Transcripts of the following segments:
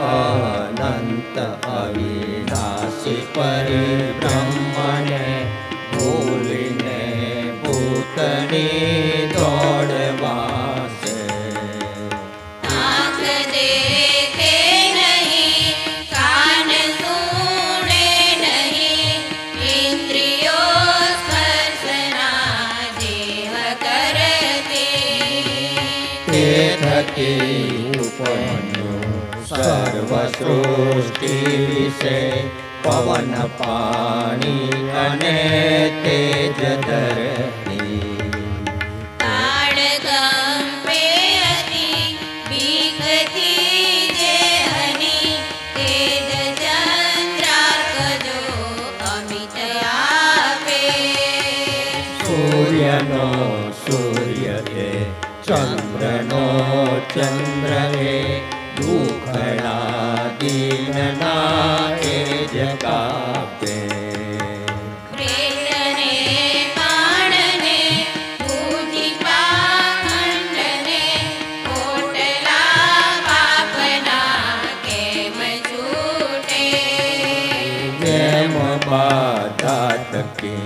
अनंत अविनाशी परिब्रह्मणे भूलिने भूतनी दौड़वासे आँख देखे नहीं, कान सुने नहीं, इंद्रियों स्पर्शना देह करती। ते थकी उपन्यो सर्व सृष्टि विषे पवन पानी अने तेज धरती। ताड़गम्पे अति बीकती जेहनी, तेज चंद्रार्क जो अमित आपे। सूर्यनो सूर्य दे चंद्रनो चंद्र दे दुखड़ा दीनना तेज कापे। प्रेतने पाणने बूझी पाखंडने, कोटला पापना केम छूटे। प्रेम बाधा तकी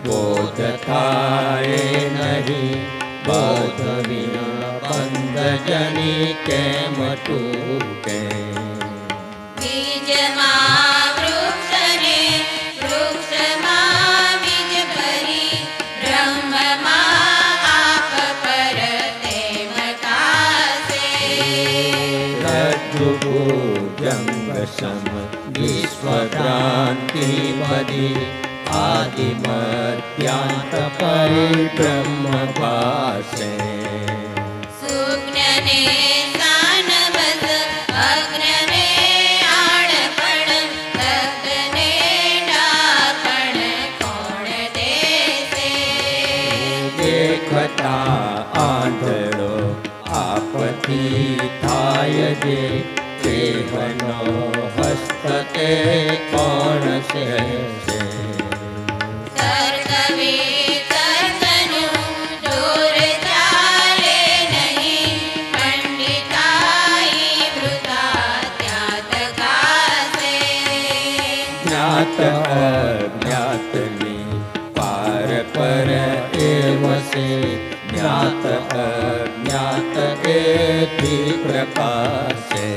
बोध थाए नहीं, बोध विना बंध जनी केम टूटे। बीजमा वृक्षने वृक्षमा बीज भरी, ब्रह्ममा आप पर तेम कासे। रज्जुभुजंग सम विश्व क्रांति बदी, आदि मध्यांत परिब्रह्म भासे। सुज्ञने सानवस अग्रने आणपण, लग्ने डापण कोण देसे। देखता आंधळो आपती थाय जे, देहनो हस्त ते कोण सहसे। तर्क वितर्कनु दूर चाले नहीं, पंडिताई वृथा त्यात कासे। ज्ञात अज्ञातनी पार पर एवसे, ज्ञात अज्ञात एति प्रकाशे।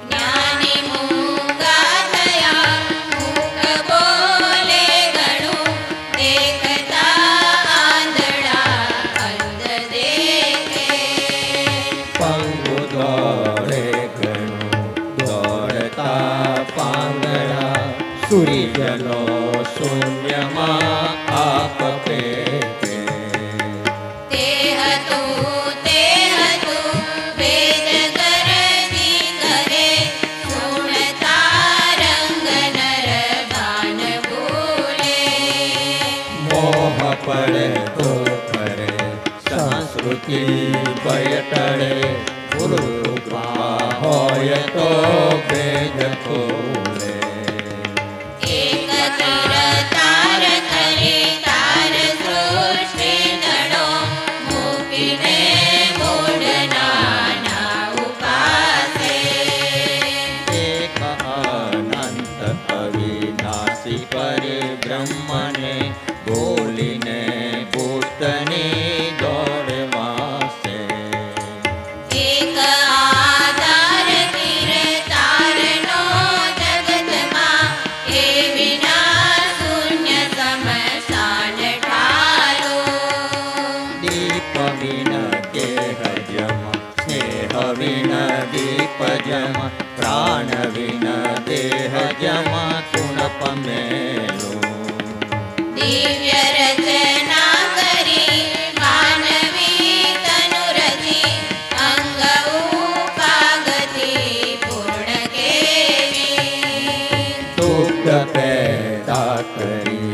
ज्ञानी मूंगा थया मूक बोले घणु, देखता आंधळा अंध देखे। पंगु दौड़े घणु दौड़ता पांगड़ा, सूर्यनो शून्यमा आप पेटे। तेह तू वेद गरजी करे, सुनता रंग नर भान भूले। मोह पड़े तो करे संस्कृति बयटड़े, गुरु कृपा होय तो वेद खोले। एक तीर तार करे तार सृष्टि दड़ो, मूकीने मूढ़ना ना उपासे। एक अनंत अविनाशी परिब्रह्मणे बोलिने भूतनी दौड़वासे। एक आधार तीर तारनो जगतमा, हे विना शून्य समसान ठालो। दीप विन गेह जम स्नेह विन दीप जम, प्राण विन देह जम तुणप मेलो। दिव्य रचना करी मानवी तनु रची, अंग उपागती पूर्ण केवी। दुग्ध पैदा करी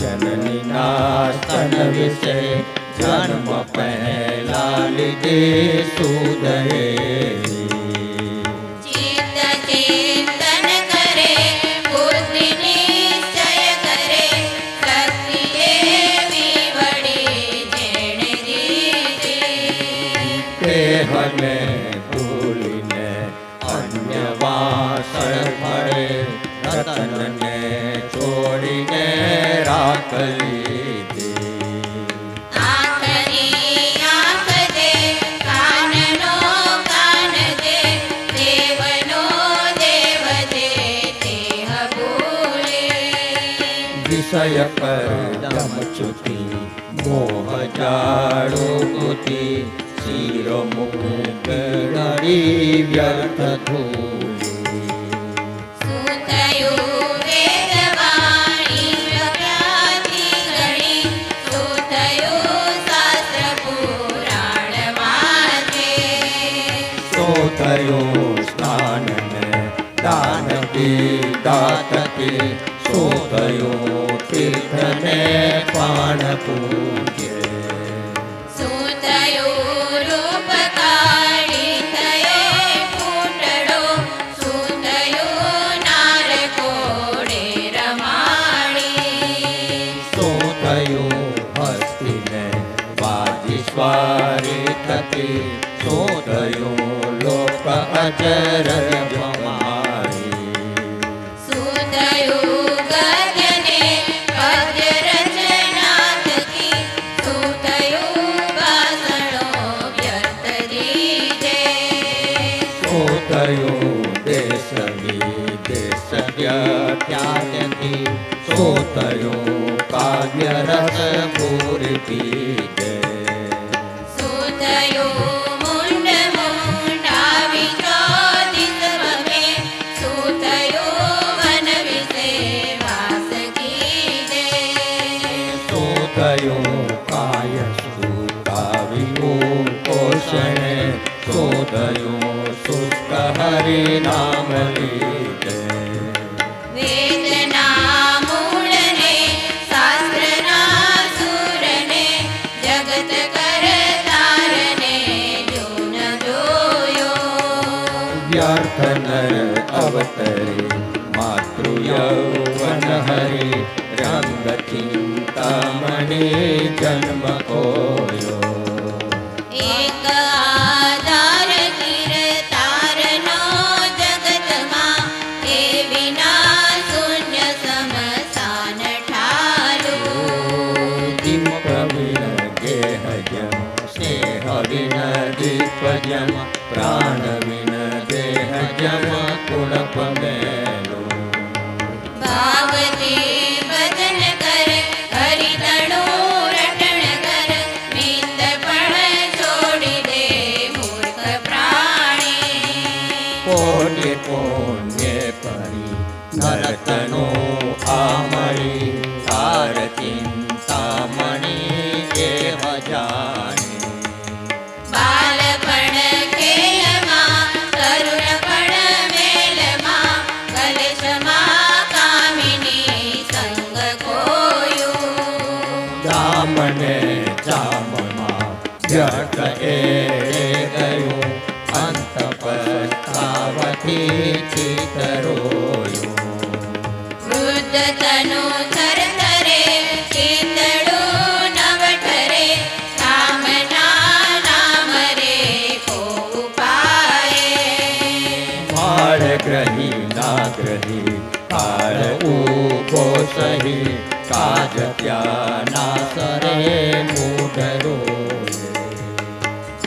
जननी नास्तन विषे, जन्म पहला लिदे सुदयेवी। દેહને ભૂલીને અન્ય વાસણ મળે, રતનને છોડીને રાખ લીધી. આંખની આંખ દે, કાનનો કાન દે, દેવનો દેવ દે, દેહ ભૂલે. વિષય પર દમચુતી, મોહ જાડો કુતી, શિરો મુખ ગળી વ્યર્થ ધૂલી. શું થયું વેદવાણી પ્રખ્યાતિ ગણી, શું થયું શાસ્ત્ર પુરાણ વાંચે. શું થયું સ્નાનને દાન દાતથી, શું થયું તીર્થને પાન પૂજે. શું થયું રૂપ કાઢી થયે ફૂટડો, શું થયું નાર કોડે રમાડી. શું થયું હસ્તીને બાજી સ્વારી થતી, શું થયું લોક અચર જમાડી. શું થયું ગદ્યને પદ્ય રચના થકી, શું થયું વાસણો વ્યર્થ દીધે. શું થયું દેશ વિદેશ ત્યાગથી, શું થયું કાવ્ય રસ પૂરી પીધે. શું થયું મુંડ મુંડાવી ચોદિસ ભવે, શું થયું વન વિશે વાસ કીધે. શું થયું કાય સુકાવ્યું પોષણે, શું થયું શુષ્ક હરિ નામ લીધે. વેદના મૂળને શાસ્ત્રના સૂરને, જગત કરતારને જો ન જોયો. વ્યર્થ નર અવતરે માતૃ યૌવન હરિ, રંગ ચિંતામણી જન્મ કોયો. એક આધાર કીર્તારનો જગતમાં, એ વિના શૂન્ય સમસાન ઠાલું. દીપ વિન ગેહજમ, સ્નેહ વિન દીપજમ, પ્રાણ વિન દેહજમ, કુળપ મેલું. ભાવથી ભજન કર, હરિતણું રટણ કર, નિંદ પણ છોડી દે મૂર્ખ પ્રાણી. કોટે પુણ્ય પરી નરતનો આમળી, તાર ચિંતામણી દેહ જાણી. બાલપણ ખેલમાં, તરુણપણ મેલમાં, કલેશમાં કામિની સંગ ખોયું. દામને ચામમાં વ્યર્થ એળે ગયું, અંત પસ્તાવથી ચિતરોયું. વૃદ્ધ તનુ થરથરે, ચિતડું નવ ઠરે, કામના નામ રે કો ઉપાયે. માળ ગ્રહી ના ગ્રહી, કાળ ઉભો સહી, કાજ ત્યાના સરે મૂઢરોએ.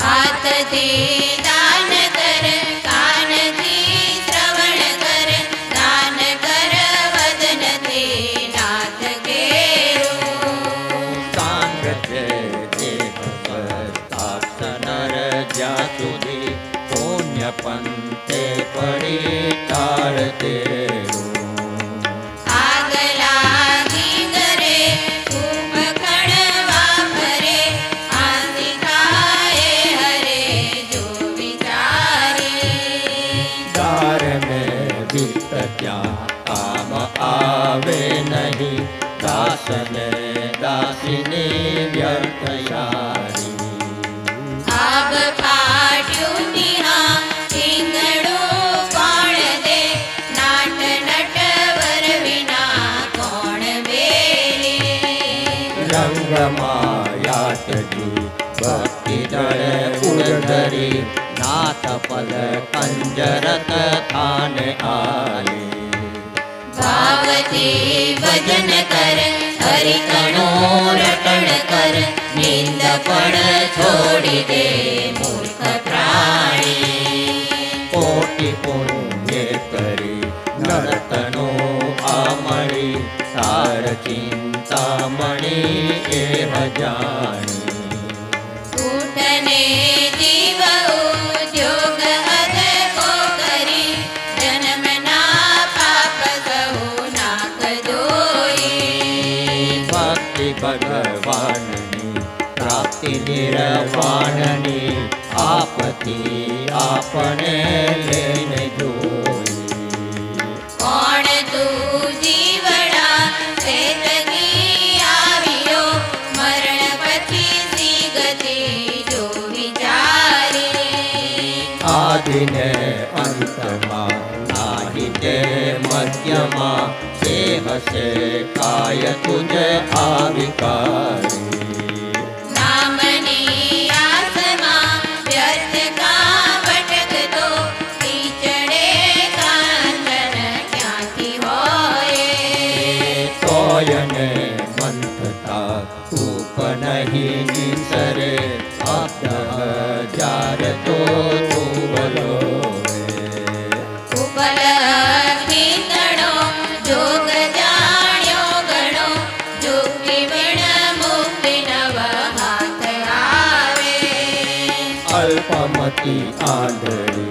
હાથથી દાન કર, કાનથી શ્રવણ કર, દાન કર વદનથી નાથ કેરું. સાંગ છે દેહ નર જ્યાં સુધી, પુણ્ય પંથે પડી ટાળતેરું. આગ લાગી ઘરે, ખૂબ ખણવા ફરે, આંધી ખાએ હરે જો વિચારે. દાર મેં વિત ત્યાં કામ આવે નહીં, દાસને દાસીની વ્યર્થ યારી. આબ ફાટ્યું તિહા, ઈંગણું કોણ દે, નાટ નટવર વિના કોણ બેલે. રંગમાં યાતજી ભક્તિ જળ ઉર્ધ करी नाथ पद कंजरत थान आले भावती भजन कर हरि तणो रटण कर निंद पण छोड़ी दे मूर्ख प्राणी कोटि पुण्य करी नरतनो आमणी तार चिंता मणि एह जानी उठने जीव उद्योग अध को करी जन्म ना पाप सहु नाक दोई भक्ति भगवाननी प्राप्ति निर्वाणनी आपती आपने लेने जोई कोण तू जीवड़ा सेतगी आवियो मरण पछी सी गति जो विचारे आदि ने अंतमा नाहि ते मध्यमा सेह से काय तुझ आविकारी नामनी आसमा व्यर्थ का भटक दो कीचड़े कांचन क्याथी होए तोयने मंथता तूप नहीं निसरे अब्द हजार तो तू बलोवे उपल कीतड़ो जोग जाण्यो गणो जोगी विण मुक्ति नव हाथ आवे अल्पमति आंधळी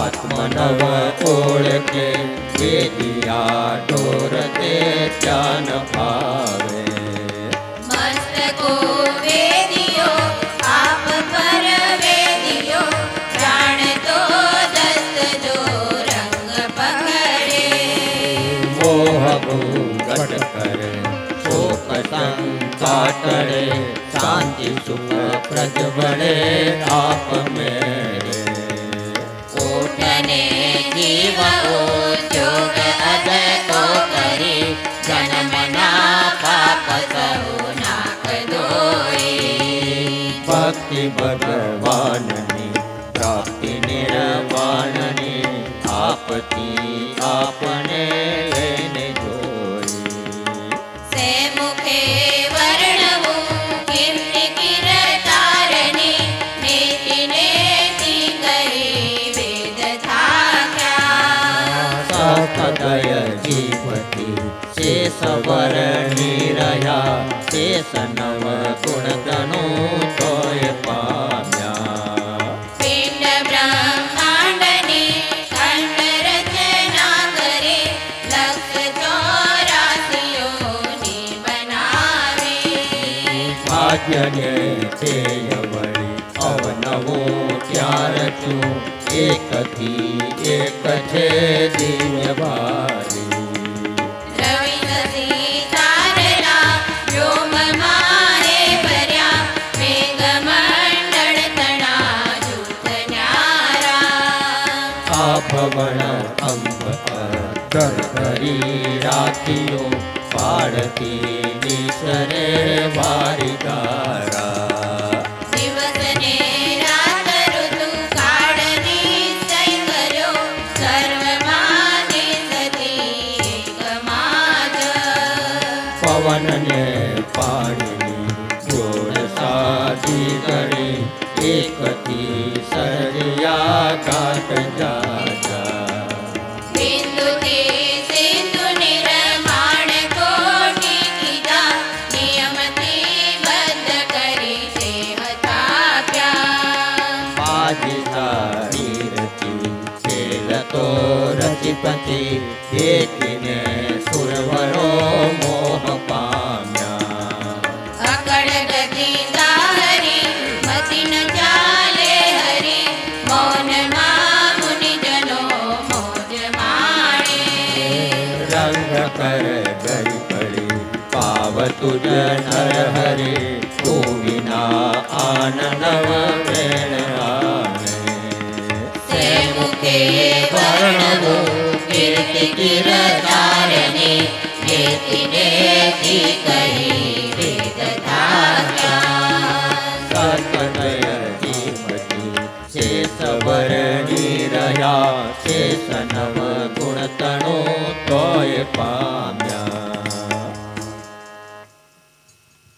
आत्मनव ओळखे वेदिया डोरते ज्ञान भावे मस्तको वेदियो आप पर वेदियो प्राण तो दस्त जो रंग पकड़े मोह घूंघट करे शोक संकाटड़े शांति सुख प्रज्वले आप मेरे उठने जीव उद्योग अध को करी जन्म ना पाप सहु नाक दोई भक्ति भगवाननी प्राप्ति निर्वाणनी आपती आपने लेने जोई से मुखे वर्णवु कीर्ति किरतारणी नीति नेति कही वेद था क्या सतदय जीवती शेष वरणी रहा शेष नव गुण तनु तोय पाम्या पिंड ब्रह्मांडनी खंड रचना करे लक्ष 84 योनि बनावे भाग्यने तेय वળી અવનવો ત્યાર છું એકથી એક છે દિવ્ય બારી रवि सती तारला व्योम मारे भर्या मेघ मंडळ तणा जूथ न्यारा આ ભવન અંબ ધર ધરી રાખ્યો પાડતી નિસરે વારિગારા दिवस ने रात ऋतु काळनी सै कर्यो सर्व माने सती एक माज પવન ને પાણીની જોડ સાધી ગળી એકથી સરિયા ઘાટ જાજા बिंदु ते सिंधु निर्माण कोटि कीधा नियम ते बद्ध करी ते हताप्या પાજી રચી છેલ તો રચિપતિ દેખીને સુરવરો મોહ પામ્યા अकड़ गति दाहरी मति न चाले हरि मौन मा मुनि जनो मौज माणे રંગ કર ગરી પડી પાવ તુજ નર હરે તું વિના આનંદવ પ્રેણ આને से मुखे वर्णवु कीर्ति किरतारणी नेति नेति कही वेद था क्या સતદય જીવતી शेष नव गुण तणु तोय पाम्या